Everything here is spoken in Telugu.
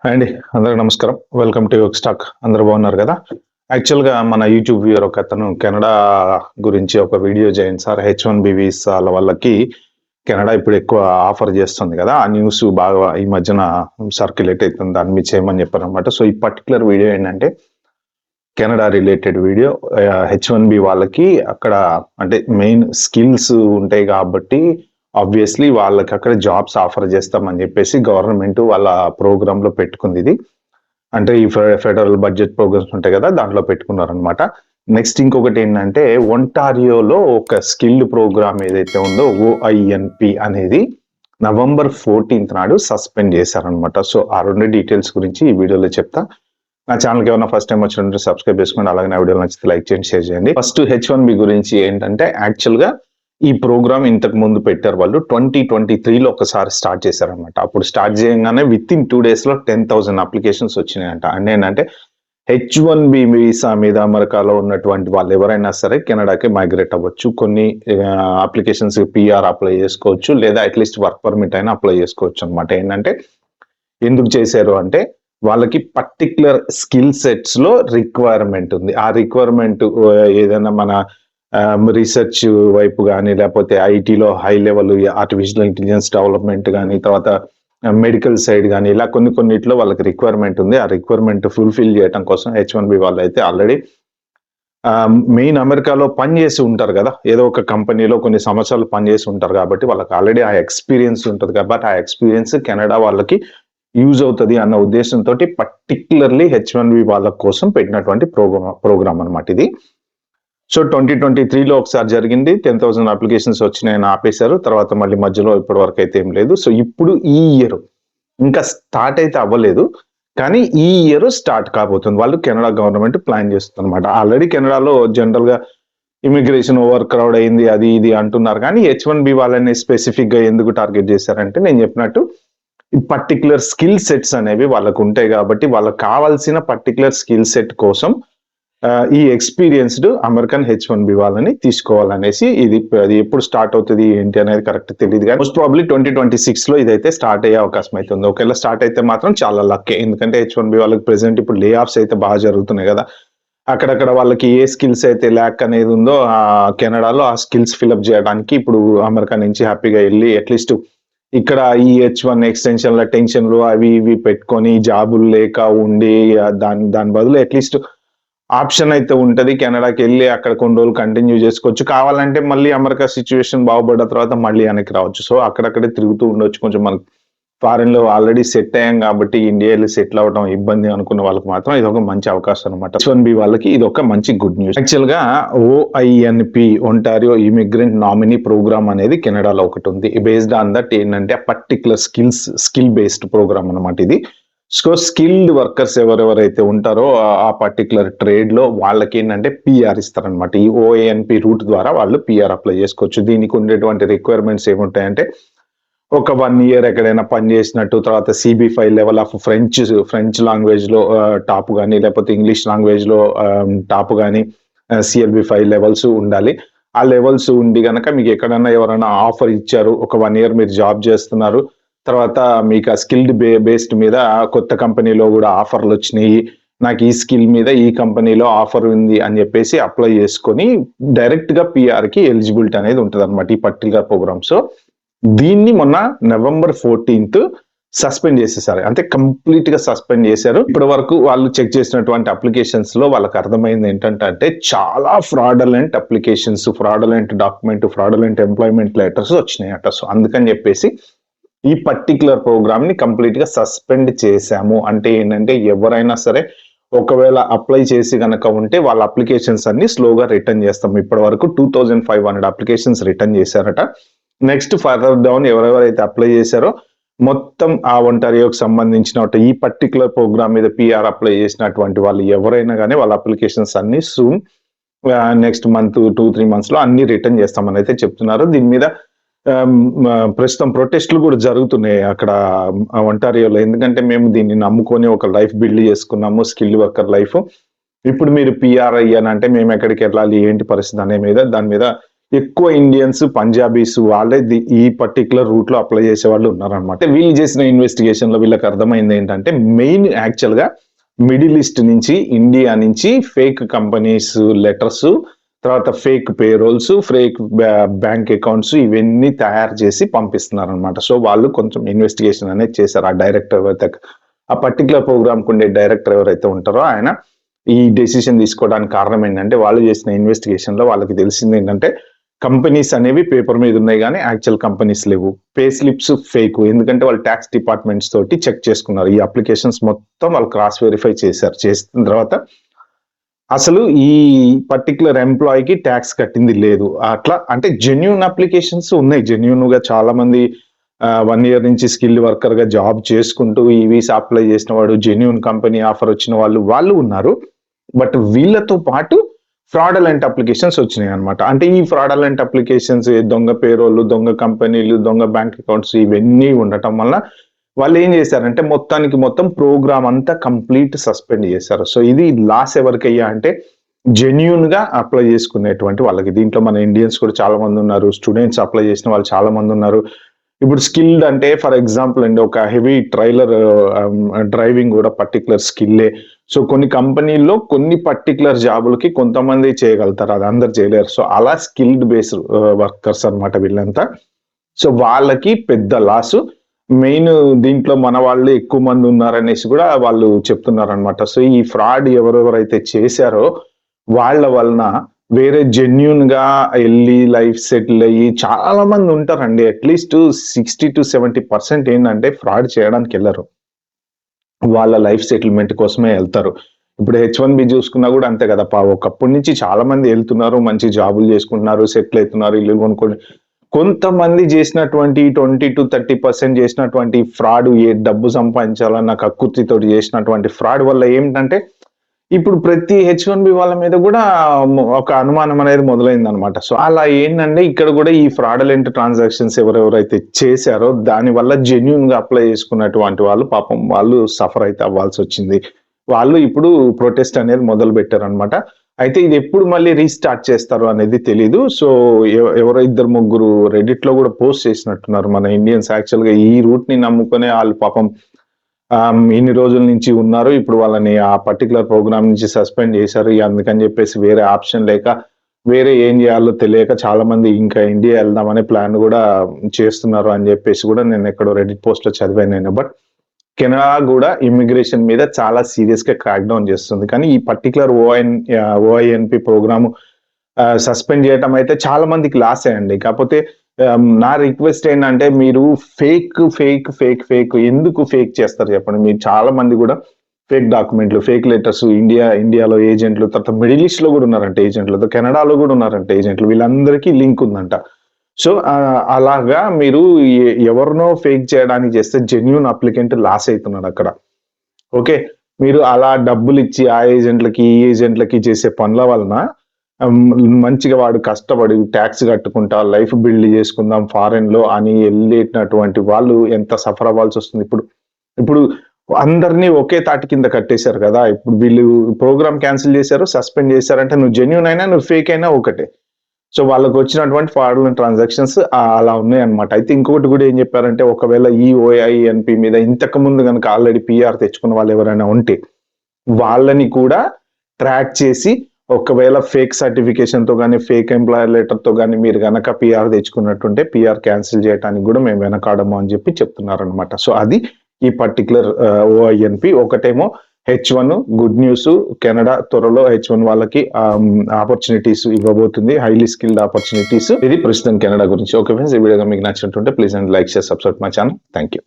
హాయ్ అండి. అందరికి నమస్కారం. Welcome to Yog stack. అందరూ బాగున్నారు కదా! యాక్చువల్‌గా మన యూట్యూబ్ వ్యూవర్ ఒకతను కెనడా గురించి ఒక వీడియో చేయండి సార్. హెచ్-1బీ వీసాల వాళ్ళకి కెనడా ఇప్పుడు ఎక్కువ ఆఫర్ చేస్తుంది కదా! ఆ న్యూస్ బాగా ఈ మధ్యన సర్క్యులేట్ అయితుంది. దాని మీద చేయమని చెప్పారనమాట. సో, ఈ పర్టిక్యులర్ వీడియో ఏంటంటే కెనడా రిలేటెడ్ వీడియో. హెచ్-1బీ వాళ్ళకి అక్కడ అంటే మెయిన్ స్కిల్స్ ఉంటాయి కాబట్టి ఆబ్వియస్లీ వాళ్ళకి అక్కడ జాబ్స్ ఆఫర్ చేస్తామని చెప్పేసి గవర్నమెంట్ వాళ్ళ ప్రోగ్రామ్‌లో పెట్టుకుంది ఇది. అంటే ఈ ఫెడరల్ బడ్జెట్ ప్రోగ్రామ్స్ ఉంటాయి కదా! దాంట్లో పెట్టుకున్నారనమాట. నెక్స్ట్ ఇంకొకటేంటంటే ఒంటారియోలో ఒక స్కిల్ ప్రోగ్రామ్ ఏదైతే ఉందో ఓఐఎన్‌పి అనేది నవంబర్ 14థ్ నాడు సస్పెండ్ చేశారనమాట. సో, ఆ 2 డీటెయిల్స్ గురించి ఈ వీడియోలో చెప్తా. నా ఛానల్‌కి ఏమన్నా ఫస్ట్ టైమ్ వచ్చినట్టుంటే సబ్స్క్రైబ్ చేసుకోండి. అలాగే నా వీడియోలు నచ్చితే లైక్ చేయండి, షేర్ చేయండి. ఫస్ట్ హెచ్-1బీ గురించి ఏంటంటే యాక్చువల్‌గా ఈ ప్రోగ్రామ్ ఇంతకు ముందు పెట్టారు వాళ్ళు. 2023లో ఒకసారి స్టార్ట్ చేశారనమాట. అప్పుడు స్టార్ట్ చేయంగానే వితిన్ 2 డేస్‌లో 10,000 అప్లికేషన్స్ వచ్చినాయంట. అంటే ఏంటంటే హెచ్-1బీ వీసా మీద అమెరికాలో ఉన్నటువంటి వాళ్ళు ఎవరైనా సరే కెనడాకి మైగ్రేట్ అవ్వచ్చు. కొన్ని అప్లికేషన్స్‌కి పీఆర్ అప్లై చేసుకోవచ్చు. లేదా అట్‌లీస్ట్ వర్క్ పర్మిట్ అయినా అప్లై చేసుకోవచ్చు అనమాట. ఏంటంటే ఎందుకు చేశారు అంటే వాళ్ళకి పర్టిక్యులర్ స్కిల్ సెట్స్‌లో రిక్వైర్మెంట్ ఉంది. ఆ రిక్వైర్మెంట్ ఏదైనా మన రీసెర్చ్ వైపు గాని, లేపోతే ఐటీలో high level artificial intelligence development గాని, తర్వాత మెడికల్ సైడ్ గాని, ఇలా కొన్నిట్లో వాళ్ళకి రిక్వైర్మెంట్ ఉంది. ఆ రిక్వైర్మెంట్ ఫుల్‌ఫిల్ చేయటం కోసం హెచ్-1బీ వాళ్ళైతే ఆల్రెడీ మెయిన్ అమెరికాలో పనిచేసి ఉంటారు గదా! ఏదో ఒక కంపెనీలో కొన్ని సంవత్సరాలు పనిచేసి ఉంటారు గాబట్టి, వాళ్ళకి ఆల్రెడీ ఆ ఎక్స్‌పీరియన్స్ ఉంటది కాబట్టి, ఆ ఎక్స్‌పీరియన్స్ కెనడా వాళ్ళకి యూజ్ అవుతది అన్న ఉద్దేశంతోటి పర్టిక్యులర్‌లీ హెచ్-1బీ వాళ్ళ కోసం పెట్టినటువంటి ప్రోగ్రామ్ అన్నమాట ఇది. సో, 2023లో ఒకసారి జరిగింది. 10,000 అప్లికేషన్స్ వచ్చినాయని ఆపేశారు. తర్వాత మళ్ళీ మధ్యలో ఇప్పటి వరకైతే ఏం లేదు. సో, ఇప్పుడు ఈ ఇయర్ ఇంకా స్టార్ట్ అయితే అవ్వలేదు. కానీ ఈ ఇయర్ స్టార్ట్ కాబోతుంది. వాళ్ళు కెనడా గవర్నమెంట్ ప్లాన్ చేస్తుందన్నమాట. ఆల్రెడీ కెనడాలో జనరల్‌గా ఇమిగ్రేషన్ ఓవర్ క్రౌడ్ అయింది. అది ఇది అంటున్నారు. కానీ హెచ్-1బీ వాళ్ళని స్పెసిఫిక్‌గా ఎందుకు టార్గెట్ చేశారంటే నేను చెప్పినట్టు ఈ పర్టిక్యులర్ స్కిల్ సెట్స్ అనేవి వాళ్ళకు ఉంటాయి కాబట్టి వాళ్ళకి కావాల్సిన పర్టిక్యులర్ స్కిల్ సెట్ కోసం ఈ ఎక్స్‌పీరియన్స్‌డ్ అమెరికన్ హెచ్-1బీ వాళ్ళని తీసుకోవాలనేసి అది ఎప్పుడు స్టార్ట్ అవుతది ఏంటి అనేది కరెక్ట్ తెలీదు గానీ మోస్ట్ ప్రాబబ్లీ 2026లో ఇదైతే స్టార్ట్ అయ్యే అవకాశం అయితే ఉంది. ఒకవేళ స్టార్ట్ అయితే మాత్రం చాలా లక్కే. ఎందుకంటే హెచ్-1బీ వాళ్ళకి ప్రెజెంట్ ఇప్పుడు లే ఆఫ్స్ అయితే బాగా జరుగుతున్నాయి గదా! అక్కడక్కడ వాళ్ళకి ఏ స్కిల్స్ అయితే ల్యాక్ అనేది ఉందో కెనడాలో ఆ స్కిల్స్ ఫిలప్ చేయడానికి ఇప్పుడు అమెరికా నుంచి హ్యాపీగా ఎళ్లి అట్‌లీస్ట్ ఇక్కడ ఈ హెచ్-1 ఎక్స్‌టెన్షన్‌ల టెన్షన్‌లు అవి ఇవి పెట్టుకొని జాబులు లేక ఉండి దాని బదులు అట్‌లీస్ట్ ఆప్షన్ అయితే ఉంటది. కెనడాకెళ్ళి అక్కడ కొన్ని రోజులు కంటిన్యూ చేసుకోవచ్చు. కావాలంటే మళ్ళీ అమెరికా సిట్యుయేషన్ బాగుపడ్డ తర్వాత మళ్ళీ వెనక్కి రావచ్చు. సో, అక్కడక్కడే తిరుగుతూ ఉండొచ్చు. కొంచెం మనకి ఫారెన్‌లో ఆల్రెడీ సెట్ అయ్యాం కాబట్టి ఇండియా ఎళ్లి సెటిల్ అవ్వడం ఇబ్బంది అనుకున్న వాళ్ళకి మాత్రం ఇదొక మంచి అవకాశం అన్నమాట. హెచ్-1బీ వాళ్ళకి ఇదొక మంచి గుడ్ న్యూస్. యాక్చువల్‌గా ఓఐఎన్‌పి ఒంటారియో ఇమిగ్రెంట్ నామినీ ప్రోగ్రామ్ అనేది కెనడాలో ఒకటుంది. బేస్డ్ ఆన్ దట్ ఏంటంటే ఆ పర్టిక్యులర్ స్కిల్ బేస్డ్ ప్రోగ్రామ్ అన్నమాట ఇది. సో, స్కిల్డ్ వర్కర్స్ ఎవరెవరైతే ఉంటారో ఆ పర్టిక్యులర్ ట్రేడ్‌లో వాళ్ళకేంటంటే పీఆర్ ఇస్తారనమాట. ఈ ఓఏఎన్‌పి రూట్ ద్వారా వాళ్ళు పీఆర్ అప్లై చేసుకోవచ్చు. దీనికి ఉండేటువంటి రిక్వైర్మెంట్స్ ఏముంటాయంటే ఒక 1 ఇయర్ ఎక్కడైనా పని చేసినట్టు, తర్వాత CB5 లెవెల్ ఆఫ్ ఫ్రెంచ్ లాంగ్వేజ్‌లో టాప్ గాని, లేకపోతే ఇంగ్లీష్ లాంగ్వేజ్‌లో టాప్ గాని, CLB5 లెవెల్స్ ఉండాలి. ఆ లెవెల్స్ ఉండి గనక మీకు ఎక్కడన్నా ఎవరైనా ఆఫర్ ఇచ్చారు. ఒక 1 ఇయర్ మీరు జాబ్ చేస్తున్నారు. తర్వాత మీకు ఆ స్కిల్డ్ బేస్డ్ మీద కొత్త కంపెనీలో గూడా ఆఫర్‌లొచ్చినియి. నాకు ఈ స్కిల్ మీద ఈ కంపెనీలో ఆఫర్ ఉంది అని జెప్పేసి అప్లై చేసుకొని డైరెక్ట్‌గా పీఆర్‌కి ఎలిజిబిలిటీ అనేది ఉంటదన్నమాట ఈ పర్టిక్యులర్ ప్రోగ్రామ్. సో, దీన్ని మొన్న నవంబర్ 14థ్ సస్పెండ్ చేసేసారు. అంటే కంప్లీట్‌గా సస్పెండ్ చేశారు. ఇప్పటి వరకు వాళ్ళు చెక్ చేసినటువంటి అప్లికేషన్స్‌లో వాళ్ళకి అర్థమైంది ఏంటంటే చాలా fraudulent applications, fraudulent document, fraudulent employment letters వచ్చినాయట. సో, అందుకని చెప్పేసి ఈ పర్టిక్యులర్ ప్రోగ్రామ్‌ని కంప్లీట్‌గా సస్పెండ్ చేశాము. అంటే ఏంటంటే ఎవరైనా సరే ఒకవేళ అప్లై చేసి గనక ఉంటే వాళ్ళ అప్లికేషన్స్ అన్ని స్లోగా రిటర్న్ చేస్తాం. ఇప్పటివరకు 2500 అప్లికేషన్స్ రిటర్న్ చేశారట. నెక్స్ట్ ఫర్దర్ డౌన్ ఎవరెవరైతే అప్లై చేశారో మొత్తం ఆ ఒంటారియోకి సంబంధించిన ఈ పర్టిక్యులర్ ప్రోగ్రామ్ మీద పీఆర్ అప్లై చేసినటువంటి వాళ్ళు ఎవరైనా గాని వాళ్ళ అప్లికేషన్స్ అన్ని సూన్ నెక్స్ట్ మంత్ 2-3 మంత్స్‌లో అన్ని రిటర్న్ చేస్తామని అయితే చెప్తున్నారు. దీని మీద ప్రస్తుతం ప్రొటెస్ట్‌లు కూడా జరుగుతున్నాయి అక్కడ ఒంటారియోలో. ఎందుకంటే మేము దీన్ని నమ్ముకొని ఒక లైఫ్ బిల్డ్ చేసుకున్నాము. Skilled worker life. ఇప్పుడు మీరు పీఆర్ అయ్యానంటే మేము ఎక్కడికెళ్ళాలి? ఏంటి పరిస్థితి దాని మీద ఎక్కువ ఇండియన్స్, పంజాబీస్ వాళ్ళే ఈ పర్టికులర్ రూట్ లో అప్లై చేసే వాళ్ళు ఉన్నారనమాట. వీళ్ళు చేసిన ఇన్వెస్టిగేషన్ లో వీళ్ళకి అర్థమైంది ఏంటంటే మెయిన్ యాక్చువల్ గా మిడిల్ ఈస్ట్ నుంచి, ఇండియా నుంచి ఫేక్ కంపెనీస్ లెటర్స్, తర్వాత fake payrolls, fake bank accounts ఇవన్నీ తయారు చేసి పంపిస్తున్నారు అనమాట. సో వాళ్ళు కొంచెం ఇన్వెస్టిగేషన్ అనేది చేశారు. ఆ డైరెక్టర్ ఎవరైతే, ఆ పర్టికులర్ ప్రోగ్రామ్ కు ఉండే డైరెక్టర్ ఎవరైతే ఉంటారో ఆయన ఈ డెసిషన్ తీసుకోవడానికి కారణం ఏంటంటే వాళ్ళు చేసిన ఇన్వెస్టిగేషన్ లో వాళ్ళకి తెలిసింది ఏంటంటే కంపెనీస్ అనేవి పేపర్ మీద ఉన్నాయి కానీ యాక్చువల్ కంపెనీస్ లేవు. Pay slips fake. ఎందుకంటే వాళ్ళు ట్యాక్స్ డిపార్ట్మెంట్స్ తోటి చెక్ చేసుకున్నారు. ఈ అప్లికేషన్స్ మొత్తం వాళ్ళు క్రాస్ వెరిఫై చేశారు. చేసిన తర్వాత అసలు ఈ పర్టికులర్ ఎంప్లాయీకి ట్యాక్స్ కట్టింది లేదు. అట్లా అంటే జెన్యూన్ అప్లికేషన్స్ ఉన్నాయి. జెన్యూన్ గా చాలా మంది 1 year నుంచి స్కిల్డ్ వర్కర్ గా జాబ్ చేసుకుంటూ ఈ వీసా అప్లై చేసిన వాడు, జెన్యూన్ కంపెనీ ఆఫర్ వచ్చిన వాళ్ళు ఉన్నారు. బట్ వీళ్ళతో పాటు ఫ్రాడలెంట్ అప్లికేషన్స్ వచ్చినాయి అనమాట. అంటే ఈ ఫ్రాడలెంట్ అప్లికేషన్స్, దొంగ పేరోళ్ళు, దొంగ కంపెనీలు, దొంగ బ్యాంక్ అకౌంట్స్ ఇవన్నీ ఉండటం వల్ల వాళ్ళు ఏం చేశారంటే మొత్తం ప్రోగ్రామ్ అంతా కంప్లీట్ సస్పెండ్ చేశారు. సో ఇది లాస్ ఎవరికయ్యా అంటే జెన్యూన్ గా అప్లై చేసుకునేటువంటి వాళ్ళకి. దీంట్లో మన ఇండియన్స్ కూడా చాలా మంది ఉన్నారు, స్టూడెంట్స్ అప్లై చేసిన వాళ్ళు చాలా మంది ఉన్నారు. ఇప్పుడు స్కిల్డ్ అంటే ఫర్ ఎగ్జాంపుల్ అండి, ఒక హెవీ ట్రైలర్ డ్రైవింగ్ కూడా పర్టికులర్ స్కిల్లే. సో కొన్ని కంపెనీల్లో కొన్ని పర్టికులర్ జాబులకి కొంతమంది చేయగలుగుతారు, అది అందరు చేయలేరు. సో అలా స్కిల్డ్ బేస్డ్ వర్కర్స్ అనమాట వీళ్ళంతా. సో వాళ్ళకి పెద్ద లాస్. మెయిన్ దీంట్లో మన వాళ్ళు ఎక్కువ మంది ఉన్నారనేసి కూడా వాళ్ళు చెప్తున్నారు అనమాట. సో ఈ ఫ్రాడ్ ఎవరెవరైతే చేశారో వాళ్ళ వలన వేరే జెన్యూన్ గా వెళ్ళి లైఫ్ సెటిల్ అయ్యి చాలా మంది ఉంటారండి. అట్లీస్ట్ 60 to 70% ఏంటంటే ఫ్రాడ్ చేయడానికి వెళ్ళరు, వాళ్ళ లైఫ్ సెటిల్మెంట్ కోసమే వెళ్తారు. ఇప్పుడు H1B చూసుకున్నా కూడా అంతే కదా. ఒకప్పటి నుంచి చాలా మంది వెళ్తున్నారు, మంచి జాబులు చేసుకుంటున్నారు, సెటిల్ అవుతున్నారు, ఇల్లు కొనుక్కొని. కొంతమంది చేసినటువంటి 20 to 30% చేసినటువంటి ఫ్రాడ్, ఏ డబ్బు సంపాదించాలన్న కక్కుర్తితో చేసినటువంటి ఫ్రాడ్ వల్ల ఏంటంటే ఇప్పుడు ప్రతి H1B వాళ్ళ మీద కూడా ఒక అనుమానం అనేది మొదలైంది అనమాట. సో అలా ఏంటంటే ఇక్కడ కూడా ఈ ఫ్రాడలెంట్ ట్రాన్సాక్షన్స్ ఎవరెవరైతే చేశారో దాని వల్ల జెన్యూన్ గా అప్లై చేసుకున్నటువంటి వాళ్ళు పాపం వాళ్ళు సఫర్ అయితే అవ్వాల్సి వచ్చింది. వాళ్ళు ఇప్పుడు ప్రొటెస్ట్ అనేది మొదలు పెట్టారు అనమాట. అయితే ఇది ఎప్పుడు మళ్ళీ రీస్టార్ట్ చేస్తారు అనేది తెలీదు. సో ఎవరో 2-3 రెడిట్ లో కూడా పోస్ట్ చేసినట్టున్నారు మన ఇండియన్స్. యాక్చువల్ గా ఈ రూట్ ని నమ్ముకునే వాళ్ళు పాపం ఇన్ని రోజుల నుంచి ఉన్నారు. ఇప్పుడు వాళ్ళని ఆ పర్టికులర్ ప్రోగ్రామ్ నుంచి సస్పెండ్ చేశారు. అందుకని చెప్పేసి వేరే ఆప్షన్ లేక, వేరే ఏం చేయాలో తెలియక చాలా మంది ఇంకా ఇండియా వెళ్దామనే ప్లాన్ కూడా చేస్తున్నారు అని చెప్పేసి కూడా నేను ఎక్కడో రెడిట్ పోస్ట్ లో చదివాను నేను. బట్ కెనడా కూడా ఇమిగ్రేషన్ మీద చాలా సీరియస్ గా క్రాక్ డౌన్ చేస్తుంది. కానీ ఈ పర్టికులర్ OINP ప్రోగ్రామ్ సస్పెండ్ చేయటం అయితే చాలా మందికి లాస్ అయ్యండి. కాకపోతే నా రిక్వెస్ట్ ఏంటంటే మీరు ఫేక్ ఎందుకు ఫేక్ చేస్తారు చెప్పండి. మీరు చాలా మంది కూడా ఫేక్ డాక్యుమెంట్లు, ఫేక్ లెటర్స్, ఇండియాలో ఏజెంట్లు, తర్వాత మిడిల్ ఈస్ట్ లో కూడా ఉన్నారంట ఏజెంట్లు, కెనడాలో కూడా ఉన్నారంట ఏజెంట్లు. వీళ్ళందరికీ లింక్ ఉందంట. సో అలాగా మీరు ఎవరినో ఫేక్ చేయడానికి చేస్తే జెన్యూన్ అప్లికెంట్ లాస్ అవుతున్నాడు అక్కడ. ఓకే, మీరు అలా డబ్బులు ఇచ్చి ఆ ఏజెంట్లకి ఈ ఏజెంట్లకి చేసే పనుల వలన మంచిగా వాడు కష్టపడి ట్యాక్స్ కట్టుకుంటా లైఫ్ బిల్డ్ చేసుకుందాం ఫారెన్ లో అని వెళ్ళేటటువంటి వాళ్ళు ఎంత సఫర్ అవ్వాల్సి వస్తుంది. ఇప్పుడు అందరినీ ఒకే తాటి కింద కట్టేశారు కదా. ఇప్పుడు వీళ్ళు ప్రోగ్రామ్ క్యాన్సిల్ చేశారు, సస్పెండ్ చేశారంటే నువ్వు జెన్యూన్ అయినా నువ్వు ఫేక్ అయినా ఒకటే. సో వాళ్ళకు వచ్చినటువంటి ఫ్రాడ్లెంట్ ట్రాన్సాక్షన్స్ అలా ఉన్నాయి అనమాట. అయితే ఇంకొకటి కూడా ఏం చెప్పారంటే ఒకవేళ ఈ OINP మీద ఇంతకు ముందు కనుక ఆల్రెడీ PR తెచ్చుకున్న వాళ్ళు ఎవరైనా ఉంటే వాళ్ళని కూడా ట్రాక్ చేసి ఒకవేళ ఫేక్ సర్టిఫికేషన్ తో కానీ ఫేక్ ఎంప్లాయర్ లెటర్ తో కానీ మీరు కనుక PR తెచ్చుకున్నట్టుంటే PR క్యాన్సిల్ చేయడానికి కూడా మేము వెనకాడము అని చెప్పి చెప్తున్నారు అనమాట. సో అది ఈ పర్టికులర్ OINP. ఒకటేమో H1 గుడ్ న్యూస్, కెనడా త్వరలో H1 వాళ్ళకి ఆపర్చునిటీస్ ఇవ్వబోతుంది, హైలీ స్కిల్డ్ ఆపర్చునిటీస్. ఇది ప్రస్తుతం కెనడా గురించి. ఓకే ఫ్రెండ్స్, ఈ వీడియో మీకు నచ్చినట్టుంటే please and like, share, subscribe my channel. Thank you.